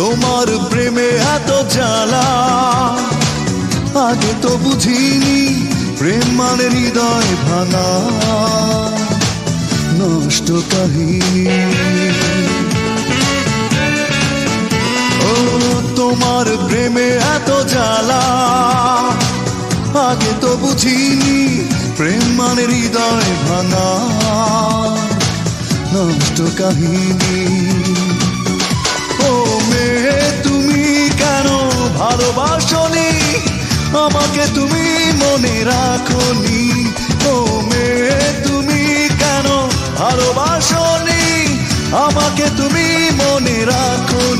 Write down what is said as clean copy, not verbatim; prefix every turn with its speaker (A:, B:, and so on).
A: তোমার প্রেমে এত জ্বালা, আগে তো বুঝিনি প্রেম মানে হৃদয় ভাঙা নষ্ট কাহিনী। ও তোমার প্রেমে এত জ্বালা, আগে তো বুঝিনি প্রেম মানে হৃদয় ভাঙা নষ্ট কাহিনী। ও মেয়ে তুমি কেন ভালোবাসনি, আমাকে তুমি মনে রাখনি। ও মেয়ে তুমি কেন ভালোবাসনি, আমাকে তুমি মনে রাখনি।